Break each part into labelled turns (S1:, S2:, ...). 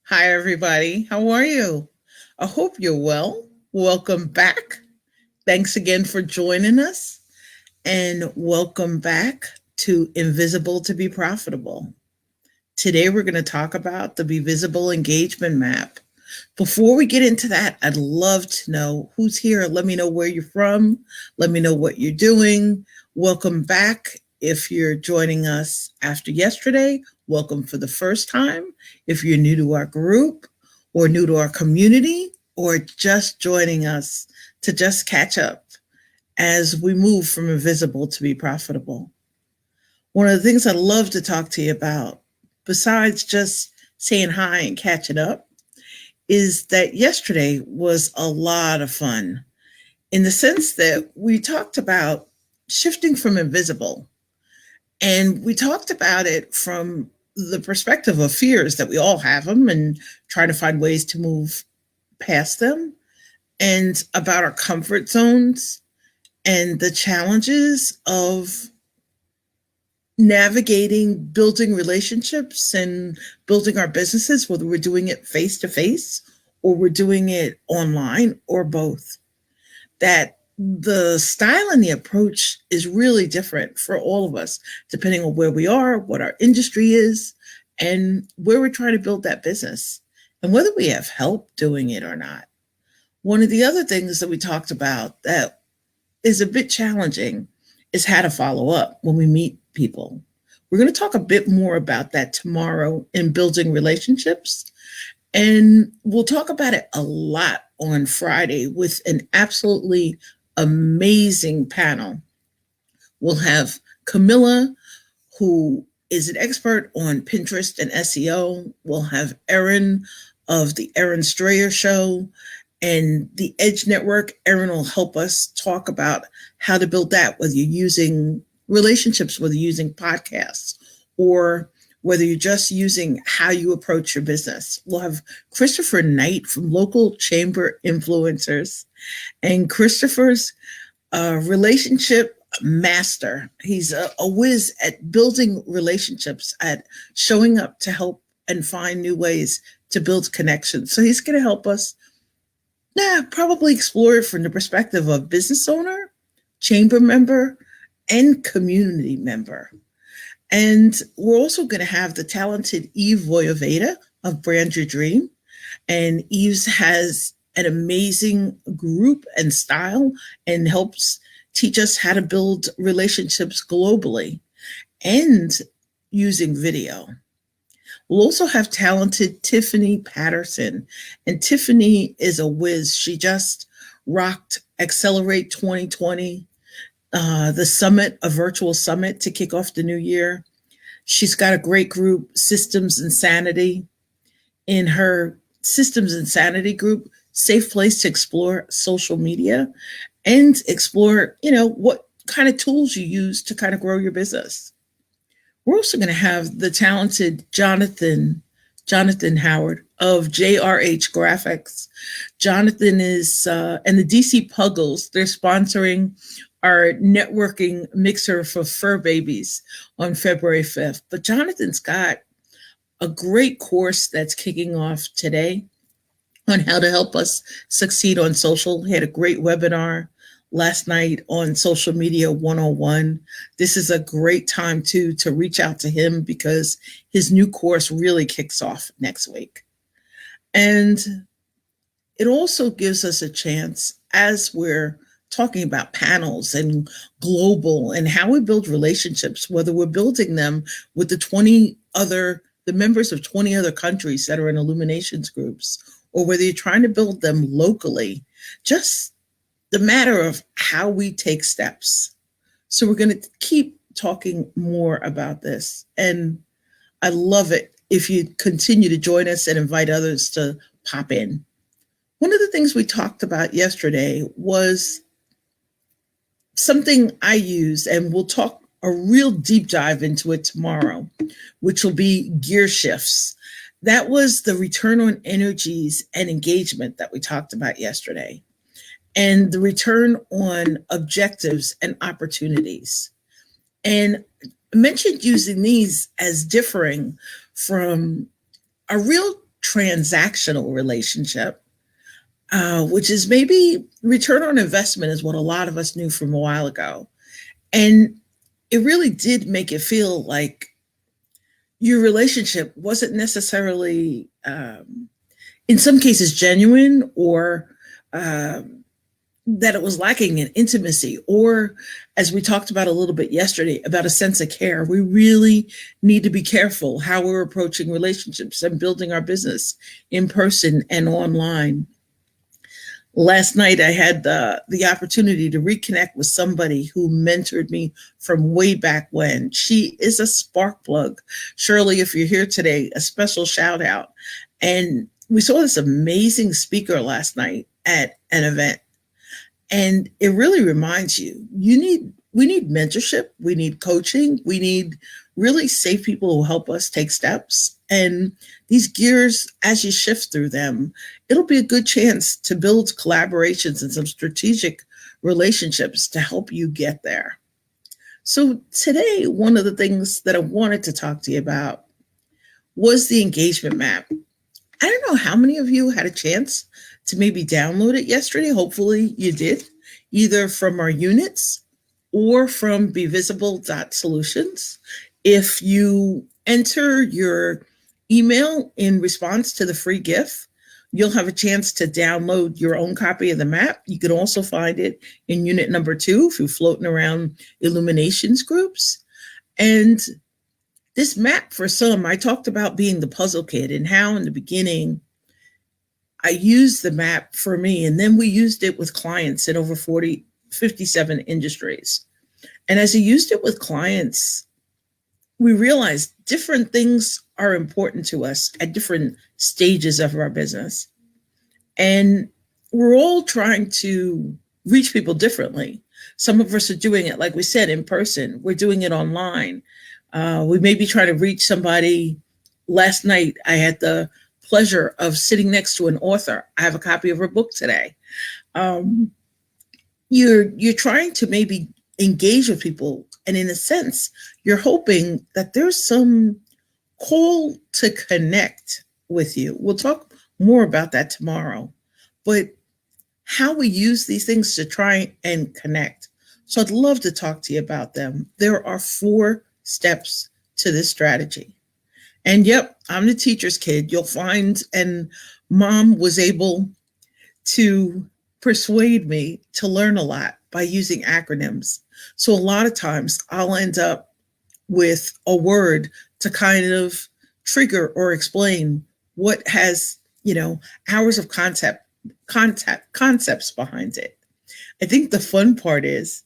S1: Hi, everybody. How are you? I hope you're well. Welcome back. Thanks again for joining us, and welcome back to Invisible to be Profitable. Today, we're going to talk about the BVisible Engagement Map. Before we get into that, I'd love to know who's here. Let me know where you're from. Let me know what you're doing. Welcome back. If you're joining us after yesterday, welcome for the first time. If you're new to our group or new to our community or just joining us to just catch up as we move from invisible to be profitable. One of the things I'd love to talk to you about, besides just saying hi and catching up, is that yesterday was a lot of fun in the sense that we talked about shifting from invisible. And we talked about it from the perspective of fears that we all have them and trying to find ways to move past them, and about our comfort zones and the challenges of navigating building relationships and building our businesses, whether we're doing it face to face or we're doing it online or both. That the style and the approach is really different for all of us, depending on where we are, what our industry is, and where we're trying to build that business, and whether we have help doing it or not. One of the other things that we talked about that is a bit challenging is how to follow up when we meet people. We're going to talk a bit more about that tomorrow in building relationships. And we'll talk about it a lot on Friday with an absolutely amazing panel. We'll have Camilla, who is an expert on Pinterest and SEO. We'll have Erin of the Erin Strayer Show and the Edge Network. Erin will help us talk about how to build that, whether you're using relationships, whether you're using podcasts, or whether you're just using how you approach your business. We'll have Christopher Knight from Local Chamber Influencers, and Christopher's relationship master. He's a whiz at building relationships, at showing up to help and find new ways to build connections. So he's going to help us probably explore it from the perspective of business owner, chamber member, and community member. And we're also going to have the talented Eve Voyaveda of Brand Your Dream. And Eve has an amazing group and style and helps teach us how to build relationships globally and using video. We'll also have talented Tiffany Patterson. And Tiffany is a whiz. She just rocked Accelerate 2020, the summit, a virtual summit to kick off the new year. She's got a great group, Systems Insanity. In her Systems Insanity group, safe place to explore social media and explore, what kind of tools you use to kind of grow your business. We're also going to have the talented Jonathan Howard of JRH Graphics. Jonathan is, and the DC Puggles, they're sponsoring our networking mixer for fur babies on February 5th. But Jonathan's got a great course that's kicking off today on how to help us succeed on social. He had a great webinar last night on Social Media 101. This is a great time to reach out to him because his new course really kicks off next week. And it also gives us a chance, as we're talking about panels and global and how we build relationships, whether we're building them with the members of 20 other countries that are in illuminations groups, or whether you're trying to build them locally, just the matter of how we take steps. So we're going to keep talking more about this. And I love it if you continue to join us and invite others to pop in. One of the things we talked about yesterday was something I use, and we'll talk a real deep dive into it tomorrow, which will be gear shifts. That was the return on energies and engagement that we talked about yesterday, and the return on objectives and opportunities. And I mentioned using these as differing from a real transactional relationship, which is maybe return on investment is what a lot of us knew from a while ago. And it really did make it feel like your relationship wasn't necessarily, in some cases, genuine, or that it was lacking in intimacy, or, as we talked about a little bit yesterday, about a sense of care. We really need to be careful how we're approaching relationships and building our business in person and online. Last night, I had the opportunity to reconnect with somebody who mentored me from way back when. She is a spark plug. Shirley, if you're here today, a special shout out. And we saw this amazing speaker last night at an event. And it really reminds you, we need mentorship, we need coaching, we need really safe people who help us take steps. And these gears, as you shift through them, it'll be a good chance to build collaborations and some strategic relationships to help you get there. So today, one of the things that I wanted to talk to you about was the engagement map. I don't know how many of you had a chance to maybe download it yesterday. Hopefully you did, either from our units or from BVisible.solutions. If you enter your email in response to the free gift, you'll have a chance to download your own copy of the map. You can also find it in unit number 2 if you're floating around illuminations groups. And this map, for some, I talked about being the puzzle kid and how in the beginning I used the map for me, and then we used it with clients in over 57 industries. And as I used it with clients, we realized different things are important to us at different stages of our business. And we're all trying to reach people differently. Some of us are doing it, like we said, in person. We're doing it online. We may be trying to reach somebody. Last night, I had the pleasure of sitting next to an author. I have a copy of her book today. You're trying to maybe engage with people, and in a sense, you're hoping that there's some call to connect with you. We'll talk more about that tomorrow, but how we use these things to try and connect. So I'd love to talk to you about them. There are 4 steps to this strategy. And yep, I'm the teacher's kid. You'll find, and Mom was able to persuade me to learn a lot by using acronyms. So a lot of times I'll end up with a word to kind of trigger or explain what has, hours of concepts behind it. I think the fun part is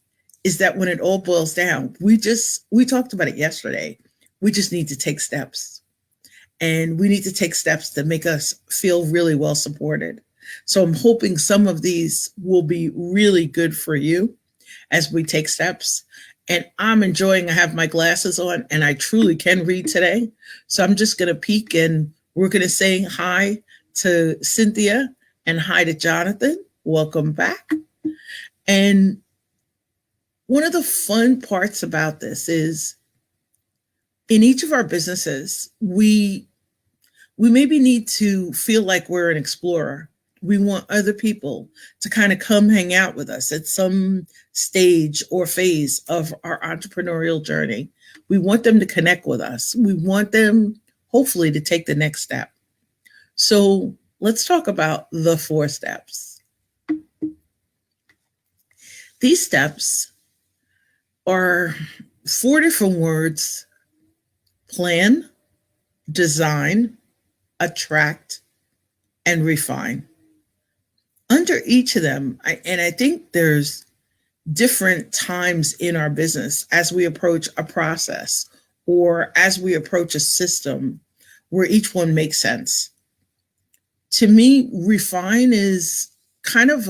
S1: that when it all boils down, we talked about it yesterday. We just need to take steps. And we need to take steps that make us feel really well supported. So I'm hoping some of these will be really good for you as we take steps. And I'm enjoying, I have my glasses on and I truly can read today. So I'm just going to peek and we're going to say hi to Cynthia and hi to Jonathan. Welcome back. And one of the fun parts about this is in each of our businesses, we maybe need to feel like we're an explorer. We want other people to kind of come hang out with us at some stage or phase of our entrepreneurial journey. We want them to connect with us. We want them, hopefully, to take the next step. So let's talk about the 4 steps. These steps are 4 different words: plan, design, attract, and refine. Under each of them, I think there's different times in our business as we approach a process or as we approach a system where each one makes sense. To me, refine is kind of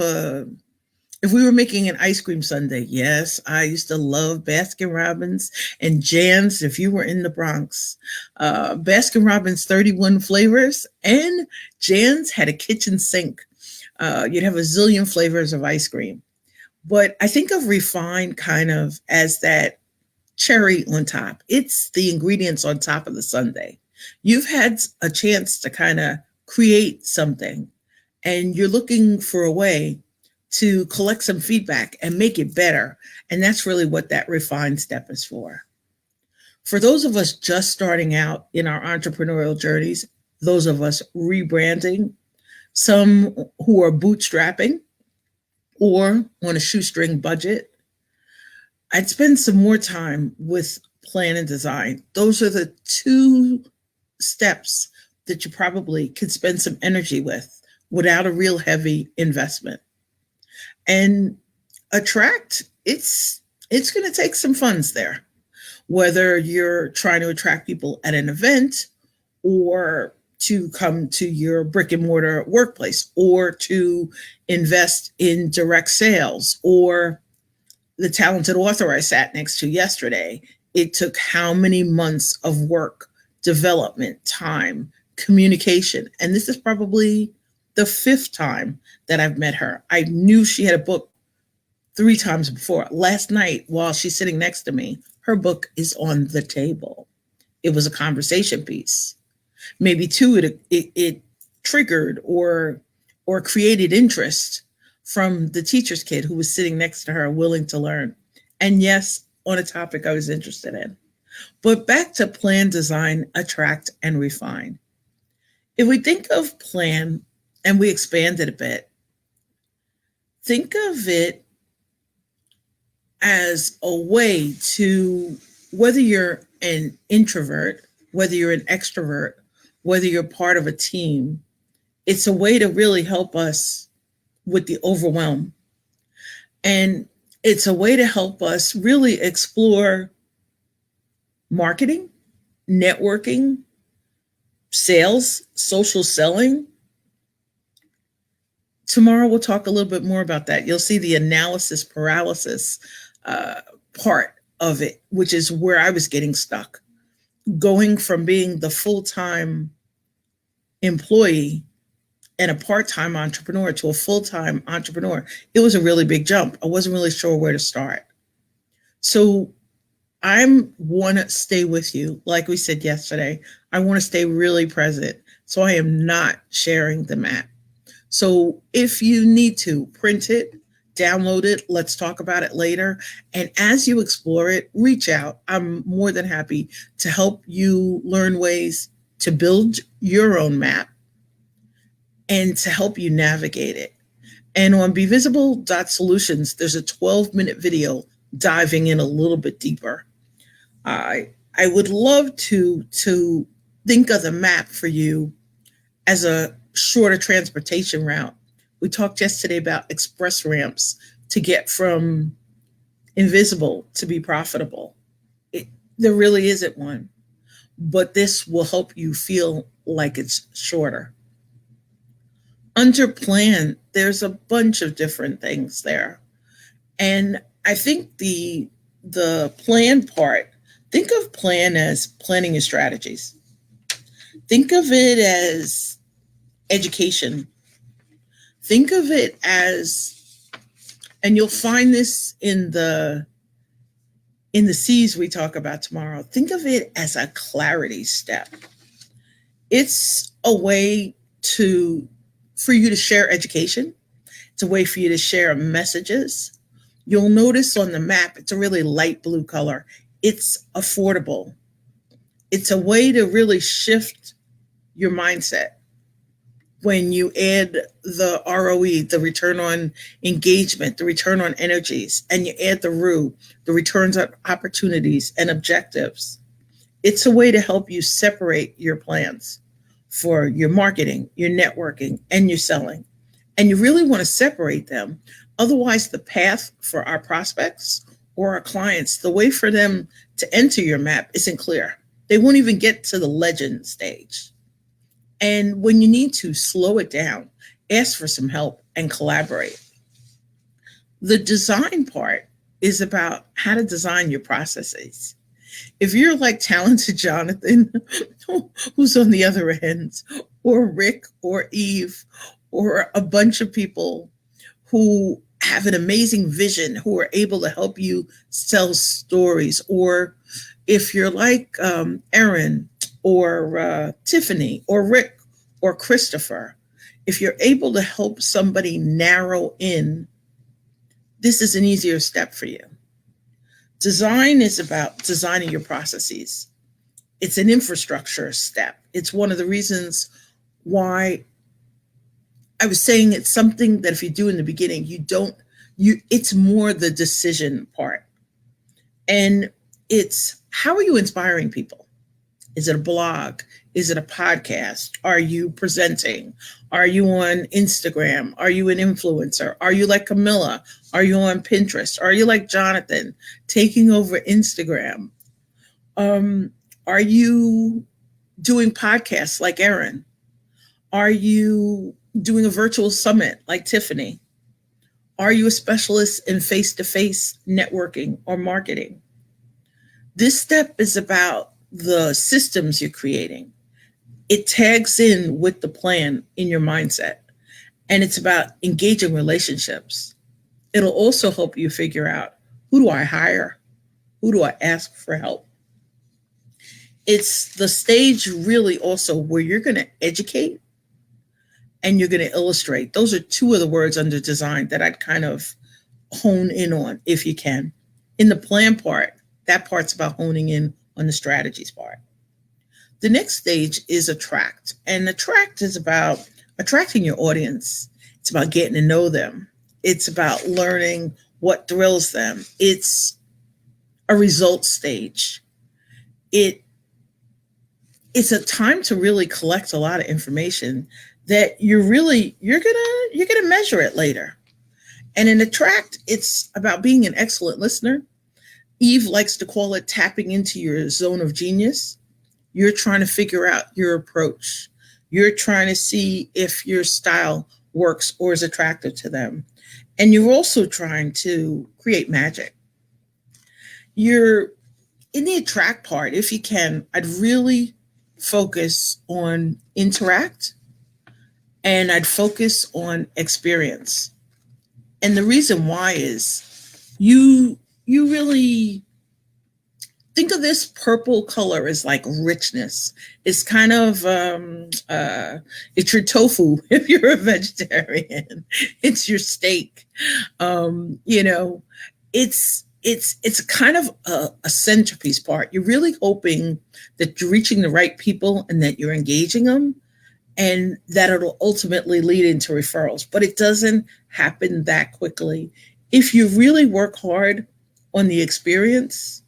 S1: if we were making an ice cream sundae, yes, I used to love Baskin-Robbins and Jan's if you were in the Bronx. Baskin-Robbins 31 flavors and Jan's had a kitchen sink. You'd have a zillion flavors of ice cream. But I think of refine kind of as that cherry on top. It's the ingredients on top of the sundae. You've had a chance to kind of create something and you're looking for a way to collect some feedback and make it better. And that's really what that refine step is for. For those of us just starting out in our entrepreneurial journeys, those of us rebranding, some who are bootstrapping or on a shoestring budget, I'd spend some more time with plan and design. Those are the two steps that you probably could spend some energy with without a real heavy investment. And attract, it's going to take some funds there, whether you're trying to attract people at an event or to come to your brick and mortar workplace or to invest in direct sales or the talented author I sat next to yesterday. It took how many months of work, development, time, communication. And this is probably the 5th time that I've met her. I knew she had a book 3 times before. Last night, while she's sitting next to me, her book is on the table. It was a conversation piece. Maybe 2, it triggered or created interest from the teacher's kid who was sitting next to her, willing to learn. And yes, on a topic I was interested in. But back to plan, design, attract, and refine. If we think of plan and we expand it a bit, think of it as a way to, whether you're an introvert, whether you're an extrovert, whether you're part of a team, it's a way to really help us with the overwhelm. And it's a way to help us really explore marketing, networking, sales, social selling. Tomorrow we'll talk a little bit more about that. You'll see the analysis paralysis part of it, which is where I was getting stuck. Going from being the full-time employee and a part-time entrepreneur to a full-time entrepreneur, it was a really big jump. I wasn't really sure where to start. So I want to stay with you. Like we said yesterday, I want to stay really present. So I am not sharing the map. So if you need to print it, download it, let's talk about it later. And as you explore it, reach out. I'm more than happy to help you learn ways to build your own map and to help you navigate it. And on BVisible.solutions, there's a 12-minute video diving in a little bit deeper. I would love to think of the map for you as a shorter transportation route. We talked yesterday about express ramps to get from invisible to be profitable. There really isn't one, but this will help you feel like it's shorter. Under plan, there's a bunch of different things there. And I think the plan part, think of plan as planning your strategies. Think of it as education. Think of it as, and you'll find this in the C's we talk about tomorrow, think of it as a clarity step. It's a way for you to share education. It's a way for you to share messages. You'll notice on the map, it's a really light blue color. It's affordable. It's a way to really shift your mindset. When you add the ROE, the return on engagement, the return on energies, and you add the ROE, the returns on opportunities and objectives, it's a way to help you separate your plans for your marketing, your networking, and your selling. And you really want to separate them. Otherwise, the path for our prospects or our clients, the way for them to enter your map isn't clear. They won't even get to the legend stage. And when you need to, slow it down, ask for some help, and collaborate. The design part is about how to design your processes. If you're like talented Jonathan, who's on the other end, or Rick or Eve, or a bunch of people who have an amazing vision, who are able to help you tell stories, or if you're like Erin or Tiffany or Rick or Christopher, if you're able to help somebody narrow in, this is an easier step for you. Design is about designing your processes. It's an infrastructure step. It's one of the reasons why I was saying it's something that if you do in the beginning, it's more the decision part. And it's, how are you inspiring people? Is it a blog? Is it a podcast? Are you presenting? Are you on Instagram? Are you an influencer? Are you like Camilla? Are you on Pinterest? Are you like Jonathan, taking over Instagram? Are you doing podcasts like Erin? Are you doing a virtual summit like Tiffany? Are you a specialist in face-to-face networking or marketing? This step is about the systems you're creating. It tags in with the plan in your mindset, and it's about engaging relationships. It'll also help you figure out, who do I hire? Who do I ask for help? It's the stage really also where you're going to educate and you're going to illustrate. Those are two of the words under design that I'd kind of hone in on if you can. In the plan part, that part's about honing in on the strategies part. The next stage is attract. And attract is about attracting your audience. It's about getting to know them. It's about learning what thrills them. It's a results stage. It's a time to really collect a lot of information that you're gonna measure it later. And in attract, it's about being an excellent listener. Eve likes to call it tapping into your zone of genius. You're trying to figure out your approach. You're trying to see if your style works or is attractive to them. And you're also trying to create magic. You're in the attract part, if you can, I'd really focus on interact, and I'd focus on experience. And the reason why is you really think of this purple color as like richness. It's kind of it's your tofu if you're a vegetarian. It's your steak. It's kind of a centerpiece part. You're really hoping that you're reaching the right people and that you're engaging them, and that it'll ultimately lead into referrals. But it doesn't happen that quickly. If you really work hard on the experience,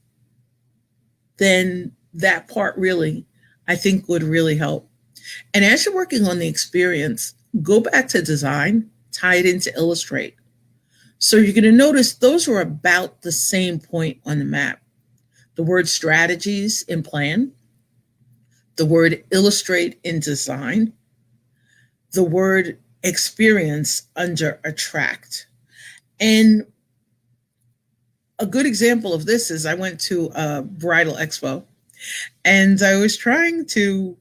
S1: then that part really, I think, would really help. And as you're working on the experience, go back to design, tie it into illustrate. So you're going to notice those are about the same point on the map. The word strategies in plan, the word illustrate in design, the word experience under attract. And a good example of this is I went to a bridal expo and I was trying to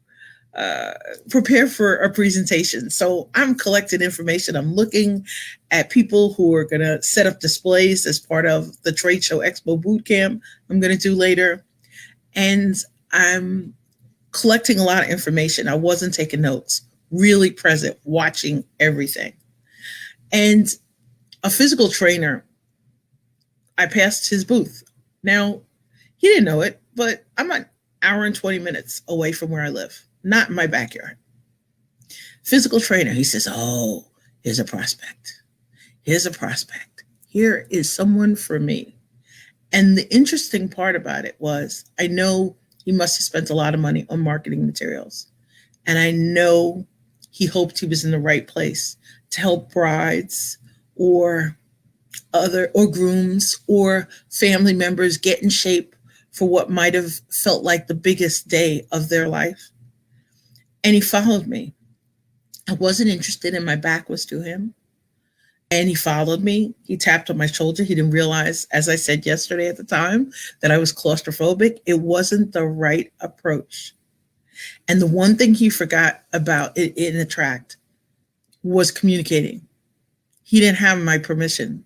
S1: prepare for a presentation. So I'm collecting information. I'm looking at people who are going to set up displays as part of the trade show expo boot camp I'm going to do later. And I'm collecting a lot of information. I wasn't taking notes, really present, watching everything. And a physical trainer, I passed his booth. Now, he didn't know it, but I'm an hour and 20 minutes away from where I live, not in my backyard. Physical trainer, he says, oh, here's a prospect. Here's a prospect. Here is someone for me. And the interesting part about it was, I know he must have spent a lot of money on marketing materials. And I know he hoped he was in the right place to help brides or grooms or family members get in shape for what might have felt like the biggest day of their life. And he followed me. I wasn't interested, and my back was to him. And he followed me. He tapped on my shoulder. He didn't realize, as I said yesterday at the time, that I was claustrophobic. It wasn't the right approach. And the one thing he forgot about in Attract was communicating. He didn't have my permission.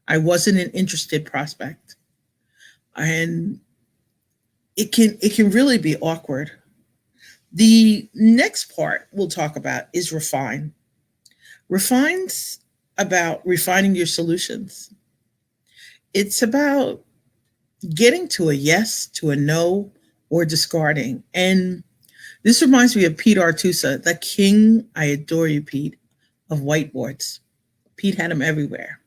S1: I wasn't an interested prospect. And it can really be awkward. The next part we'll talk about is refine. Refine's about refining your solutions. It's about getting to a yes, to a no, or discarding. And this reminds me of Pete Artusa, the king, I adore you, Pete, of whiteboards. Pete had them everywhere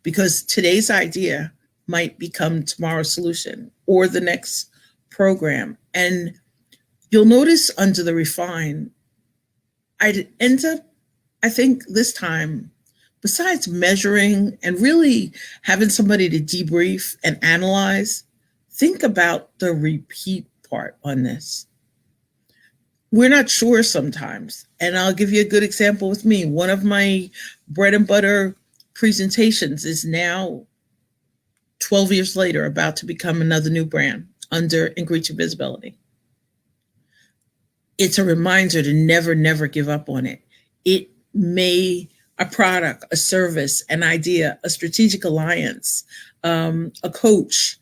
S1: because today's idea might become tomorrow's solution or the next program. And you'll notice under the refine, I'd end up, I think this time, besides measuring and really having somebody to debrief and analyze, think about the repeat part on this. We're not sure sometimes. And I'll give you a good example with me. One of my bread and butter presentations is now 12 years later about to become another new brand under Increase Your Visibility. It's a reminder to never, never give up on it. It may a product, a service, an idea, a strategic alliance, a coach.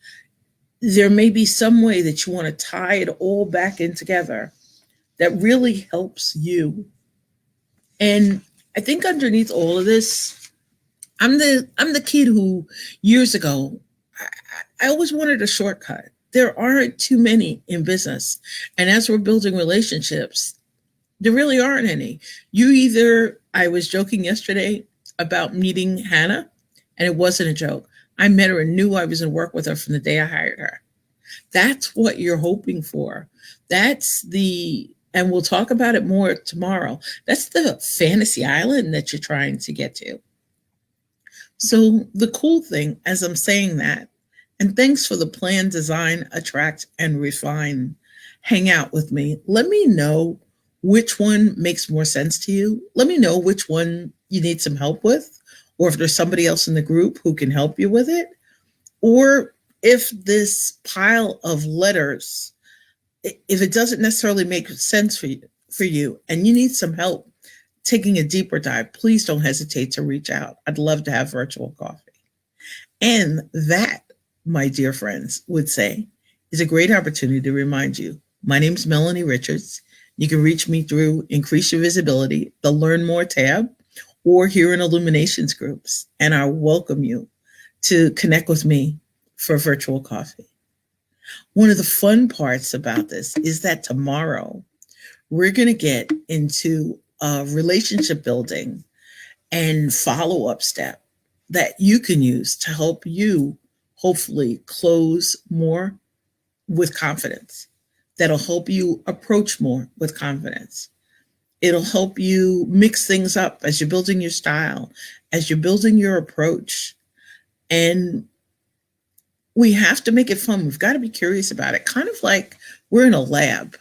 S1: There may be some way that you want to tie it all back in together that really helps you. And I think underneath all of this, I'm the kid who years ago, I always wanted a shortcut. There aren't too many in business. And as we're building relationships, there really aren't any. I was joking yesterday about meeting Hannah, and it wasn't a joke. I met her and knew I was going to work with her from the day I hired her. That's what you're hoping for. And we'll talk about it more tomorrow. That's the fantasy island that you're trying to get to. So the cool thing, as I'm saying that, and thanks for the plan, design, attract, and refine. Hang out with me. Let me know which one makes more sense to you. Let me know which one you need some help with, or if there's somebody else in the group who can help you with it, or if this pile of letters, if it doesn't necessarily make sense for you and you need some help taking a deeper dive, please don't hesitate to reach out. I'd love to have virtual coffee. And that, my dear friends, would say is a great opportunity to remind you. My name is Melanie Richards. You can reach me through Increase Your Visibility, the Learn More tab, or here in Illuminations groups. And I welcome you to connect with me for virtual coffee. One of the fun parts about this is that tomorrow we're going to get into a relationship building and follow-up step that you can use to help you hopefully close more with confidence. That'll help you approach more with confidence. It'll help you mix things up as you're building your style, as you're building your approach. And we have to make it fun. We've got to be curious about it. Kind of like we're in a lab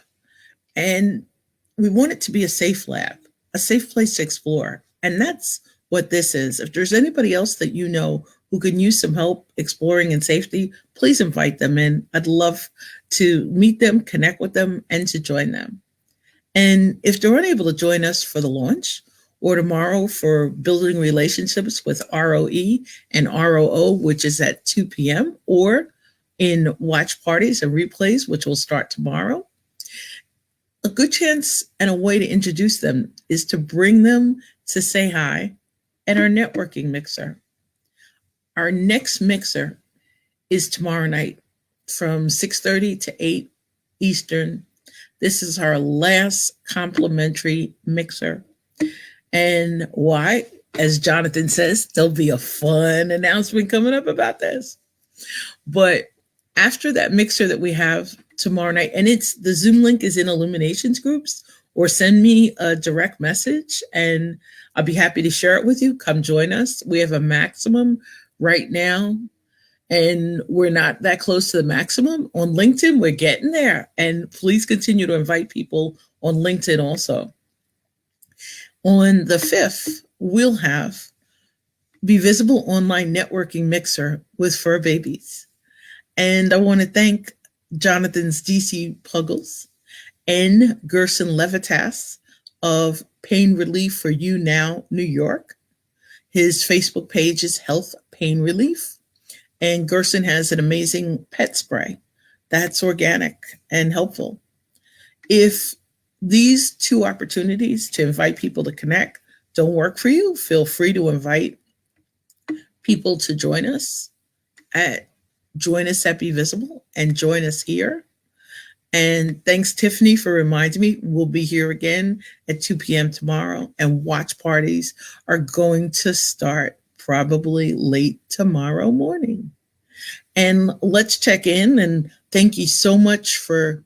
S1: and we want it to be a safe lab, a safe place to explore. And that's what this is. If there's anybody else that you know who can use some help exploring in safety, please invite them in. I'd love to meet them, connect with them, and to join them. And if they're unable to join us for the launch or tomorrow for building relationships with ROE and ROO, which is at 2 p.m., or in watch parties and replays, which will start tomorrow, a good chance and a way to introduce them is to bring them to say hi at our networking mixer. Our next mixer is tomorrow night from 6:30 to 8 Eastern. This is our last complimentary mixer. And why? As Jonathan says, there'll be a fun announcement coming up about this. But after that mixer that we have tomorrow night, and the Zoom link is in Illuminations groups, or send me a direct message and I'll be happy to share it with you. Come join us. We have a maximum right now, and we're not that close to the maximum. On LinkedIn, we're getting there. And please continue to invite people on LinkedIn also. On the 5th, we'll have BVisible Online Networking Mixer with Fur Babies. And I want to thank Jonathan's DC Puggles and Gerson Levitas of Pain Relief for You Now, New York. His Facebook page is Health Pain Relief. And Gerson has an amazing pet spray that's organic and helpful. If these two opportunities to invite people to connect don't work for you, feel free to invite people to join us at BVisible and join us here. And thanks, Tiffany, for reminding me. We'll be here again at 2 p.m. tomorrow, and watch parties are going to start probably late tomorrow morning. And let's check in, and thank you so much for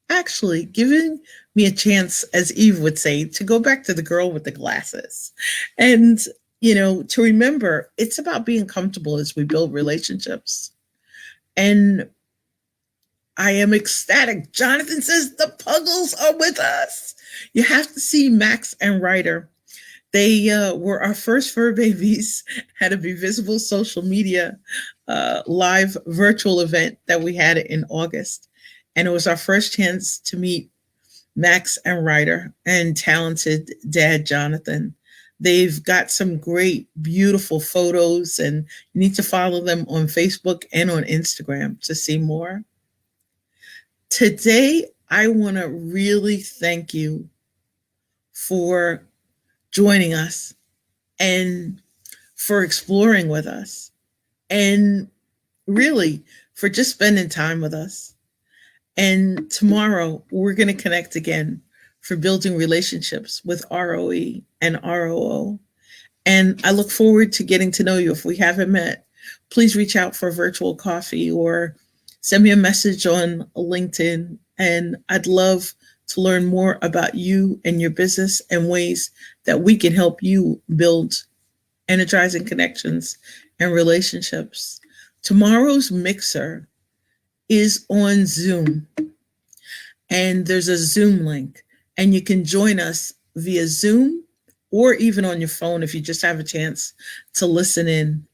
S1: actually giving me a chance, as Eve would say, to go back to the girl with the glasses. And, to remember, it's about being comfortable as we build relationships. And I am ecstatic. Jonathan says the Puggles are with us. You have to see Max and Ryder. They were our first fur babies at a BVisible social media live virtual event that we had in August. And it was our first chance to meet Max and Ryder and talented dad Jonathan. They've got some great, beautiful photos, and you need to follow them on Facebook and on Instagram to see more. Today, I want to really thank you for joining us and for exploring with us, and really for just spending time with us. And tomorrow, we're going to connect again for building relationships with ROE and ROO. And I look forward to getting to know you. If we haven't met, please reach out for a virtual coffee or send me a message on LinkedIn. And I'd love to learn more about you and your business and ways that we can help you build energizing connections and relationships. Tomorrow's mixer is on Zoom, and there's a Zoom link, and you can join us via Zoom or even on your phone if you just have a chance to listen in.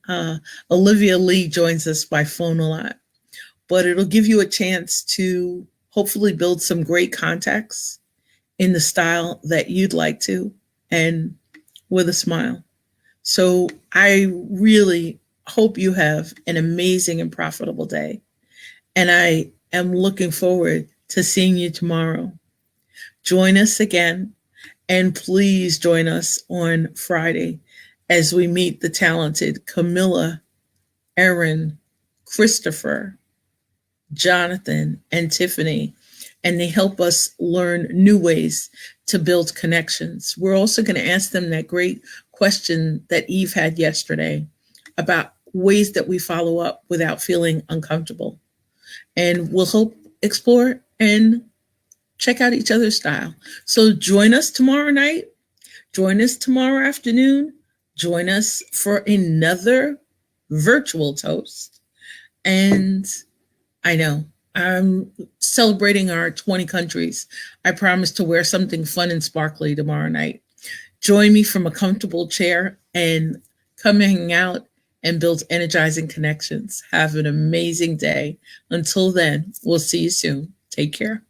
S1: Olivia Lee joins us by phone a lot, but it'll give you a chance to hopefully build some great contacts in the style that you'd like to, and with a smile. So I really hope you have an amazing and profitable day. And I am looking forward to seeing you tomorrow. Join us again, and please join us on Friday as we meet the talented Camilla, Erin, Christopher, Jonathan, and Tiffany, and they help us learn new ways to build connections. We're also going to ask them that great question that Eve had yesterday about ways that we follow up without feeling uncomfortable. And we'll hope, explore, and check out each other's style. So join us tomorrow night. Join us tomorrow afternoon. Join us for another virtual toast. And I know I'm celebrating our 20 countries. I promise to wear something fun and sparkly tomorrow night. Join me from a comfortable chair and come hang out and build energizing connections. Have an amazing day. Until then, we'll see you soon. Take care.